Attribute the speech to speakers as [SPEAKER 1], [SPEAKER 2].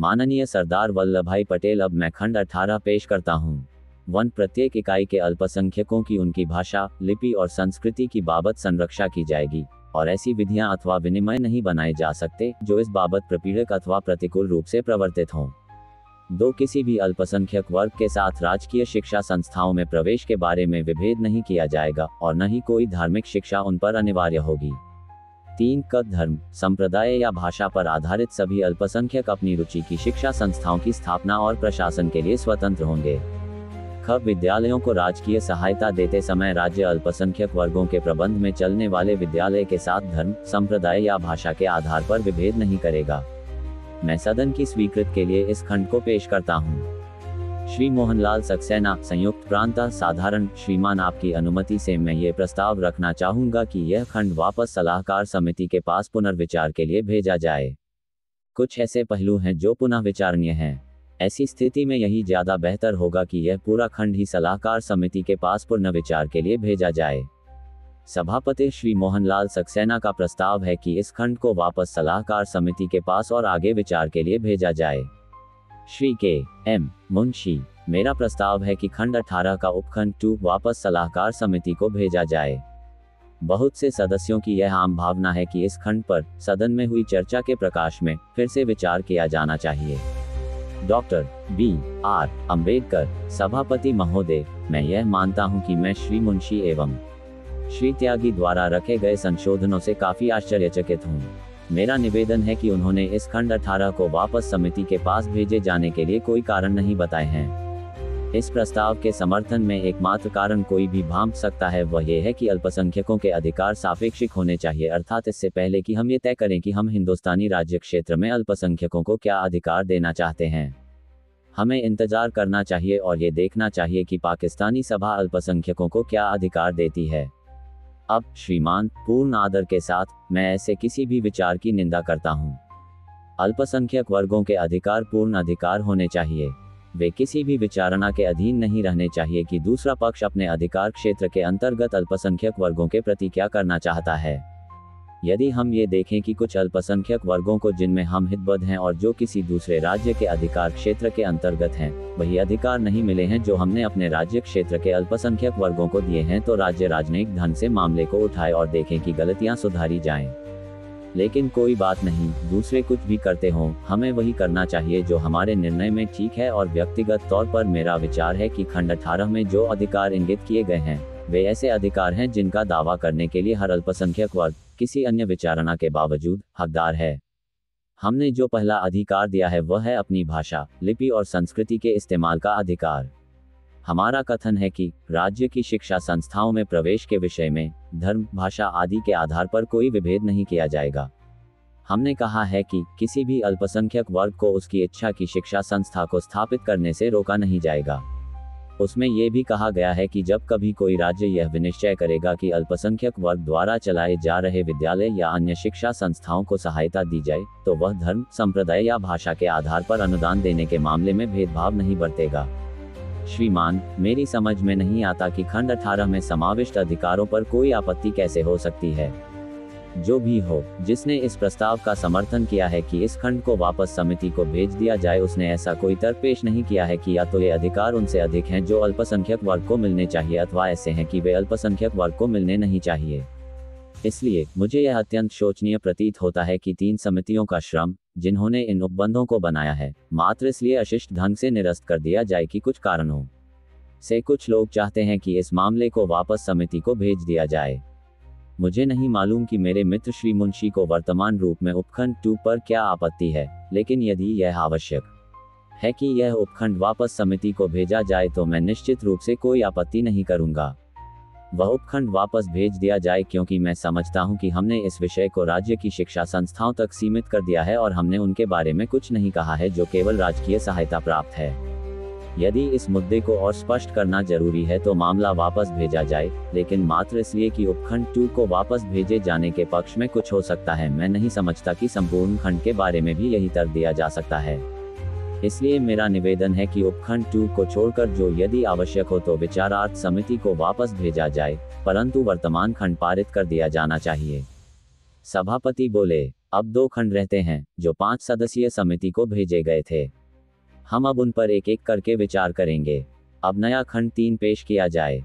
[SPEAKER 1] माननीय सरदार वल्लभभाई पटेल, अब मैं खंड 18 पेश करता हूँ। 1. प्रत्येक इकाई के अल्पसंख्यकों की उनकी भाषा, लिपि और संस्कृति की बाबत संरक्षा की जाएगी और ऐसी विधियां अथवा विनिमय नहीं बनाए जा सकते जो इस बाबत प्रपीड़क अथवा प्रतिकूल रूप से प्रवर्तित हों। 2. किसी भी अल्पसंख्यक वर्ग के साथ राजकीय शिक्षा संस्थाओं में प्रवेश के बारे में विभेद नहीं किया जाएगा और न ही कोई धार्मिक शिक्षा उन पर अनिवार्य होगी। 3. धर्म, संप्रदाय या भाषा पर आधारित सभी अल्पसंख्यक अपनी रुचि की शिक्षा संस्थाओं की स्थापना और प्रशासन के लिए स्वतंत्र होंगे। विद्यालयों को राजकीय सहायता देते समय राज्य अल्पसंख्यक वर्गों के प्रबंध में चलने वाले विद्यालय के साथ धर्म, संप्रदाय या भाषा के आधार पर विभेद नहीं करेगा। मैं सदन की स्वीकृति के लिए इस खंड को पेश करता हूँ। श्री मोहनलाल सक्सेना, संयुक्त प्रांत साधारण। श्रीमान, आपकी अनुमति से मैं ये प्रस्ताव रखना चाहूँगा कि यह खंड वापस सलाहकार समिति के पास पुनर्विचार के लिए भेजा जाए। कुछ ऐसे पहलू हैं जो पुनः विचारणीय हैं। ऐसी स्थिति में यही ज्यादा बेहतर होगा कि यह पूरा खंड ही सलाहकार समिति के पास पुनर्विचार के लिए भेजा जाए। सभापति श्री मोहनलाल सक्सेना का प्रस्ताव है कि इस खंड को वापस सलाहकार समिति के पास और आगे विचार के लिए भेजा जाए। श्री के एम मुंशी, मेरा प्रस्ताव है कि खंड 18 का उपखंड 2 वापस सलाहकार समिति को भेजा जाए। बहुत से सदस्यों की यह आम भावना है कि इस खंड पर सदन में हुई चर्चा के प्रकाश में फिर से विचार किया जाना चाहिए। Doctor B.R. अंबेडकर, सभापति महोदय, मैं यह मानता हूं कि मैं श्री मुंशी एवं श्री त्यागी द्वारा रखे गए संशोधनों से काफी आश्चर्यचकित हूं। मेरा निवेदन है कि उन्होंने इस खंड 18 को वापस समिति के पास भेजे जाने के लिए कोई कारण नहीं बताए हैं। इस प्रस्ताव के समर्थन में एकमात्र कारण कोई भी भांप सकता है, वह यह है कि अल्पसंख्यकों के अधिकार सापेक्षिक होने चाहिए, अर्थात इससे पहले कि हम ये तय करें कि हम हिंदुस्तानी राज्य क्षेत्र में अल्पसंख्यकों को क्या अधिकार देना चाहते हैं, हमें इंतजार करना चाहिए और ये देखना चाहिए कि पाकिस्तानी सभा अल्पसंख्यकों को क्या अधिकार देती है। अब श्रीमान, पूर्ण आदर के साथ मैं ऐसे किसी भी विचार की निंदा करता हूँ। अल्पसंख्यक वर्गों के अधिकार पूर्ण अधिकार होने चाहिए। वे किसी भी विचारणा के अधीन नहीं रहने चाहिए कि दूसरा पक्ष अपने अधिकार क्षेत्र के अंतर्गत अल्पसंख्यक वर्गों के प्रति क्या करना चाहता है। यदि हम ये देखें कि कुछ अल्पसंख्यक वर्गों को जिनमें हम हितबद्ध हैं और जो किसी दूसरे राज्य के अधिकार क्षेत्र के अंतर्गत हैं, वही अधिकार नहीं मिले हैं जो हमने अपने राज्य क्षेत्र के अल्पसंख्यक वर्गों को दिए हैं, तो राज्य राजनयिक ढंग से मामले को उठाए और देखें कि गलतियां सुधारी जाएं। लेकिन कोई बात नहीं, दूसरे कुछ भी करते हों, हमें वही करना चाहिए जो हमारे निर्णय में ठीक है। और व्यक्तिगत तौर पर मेरा विचार है कि खंड 18 में जो अधिकार इंगित किए गए हैं वे ऐसे अधिकार हैं जिनका दावा करने के लिए हर अल्पसंख्यक वर्ग किसी अन्य विचारणा के बावजूद हकदार है। हमने जो पहला अधिकार दिया है वह है अपनी भाषा, लिपि और संस्कृति के इस्तेमाल का अधिकार। हमारा कथन है कि राज्य की शिक्षा संस्थाओं में प्रवेश के विषय में धर्म, भाषा आदि के आधार पर कोई विभेद नहीं किया जाएगा। हमने कहा है कि किसी भी अल्पसंख्यक वर्ग को उसकी इच्छा की शिक्षा संस्था को स्थापित करने से रोका नहीं जाएगा। उसमें यह भी कहा गया है कि जब कभी कोई राज्य यह विनिश्चय करेगा कि अल्पसंख्यक वर्ग द्वारा चलाए जा रहे विद्यालय या अन्य शिक्षा संस्थाओं को सहायता दी जाए, तो वह धर्म, संप्रदाय या भाषा के आधार पर अनुदान देने के मामले में भेदभाव नहीं बरतेगा। श्रीमान, मेरी समझ में नहीं आता कि खंड 18 में समाविष्ट अधिकारों पर कोई आपत्ति कैसे हो सकती है। जो भी हो, जिसने इस प्रस्ताव का समर्थन किया है कि इस खंड को वापस समिति को भेज दिया जाए, उसने ऐसा कोई तर्क पेश नहीं किया है कि या तो ये अधिकार उनसे अधिक हैं जो अल्पसंख्यक वर्ग को मिलने चाहिए, अथवा ऐसे हैं कि वे अल्पसंख्यक वर्ग को मिलने नहीं चाहिए। इसलिए मुझे यह अत्यंत शोचनीय प्रतीत होता है कि 3 समितियों का श्रम, जिन्होंने इन उपबंधों को बनाया है, मात्र इसलिए अशिष्ट ढंग से निरस्त कर दिया जाए कि कुछ कारणों से कुछ लोग चाहते हैं कि इस मामले को वापस समिति को भेज दिया जाए। मुझे नहीं मालूम कि मेरे मित्र श्री मुंशी को वर्तमान रूप में उपखंड 2 पर क्या आपत्ति है, लेकिन यदि यह आवश्यक है कि यह उपखंड वापस समिति को भेजा जाए तो मैं निश्चित रूप से कोई आपत्ति नहीं करूंगा। वह उपखंड वापस भेज दिया जाए क्योंकि मैं समझता हूं कि हमने इस विषय को राज्य की शिक्षा संस्थाओं तक सीमित कर दिया है और हमने उनके बारे में कुछ नहीं कहा है जो केवल राजकीय सहायता प्राप्त है। यदि इस मुद्दे को और स्पष्ट करना जरूरी है तो मामला वापस भेजा जाए, लेकिन मात्र इसलिए कि उपखंड 2 को वापस भेजे जाने के पक्ष में कुछ हो सकता है। मैं नहीं समझता कि संपूर्ण खंड के बारे में भी यही तर्क दिया जा सकता है। इसलिए मेरा निवेदन है कि उपखंड 2 को छोड़कर जो यदि आवश्यक हो तो विचारार्थ समिति को वापस भेजा जाए, परंतु वर्तमान खंड पारित कर दिया जाना चाहिए। सभापति बोले, अब 2 खंड रहते हैं जो 5 सदस्यीय समिति को भेजे गए थे। हम अब उन पर एक एक करके विचार करेंगे। अब नया खंड 3 पेश किया जाए।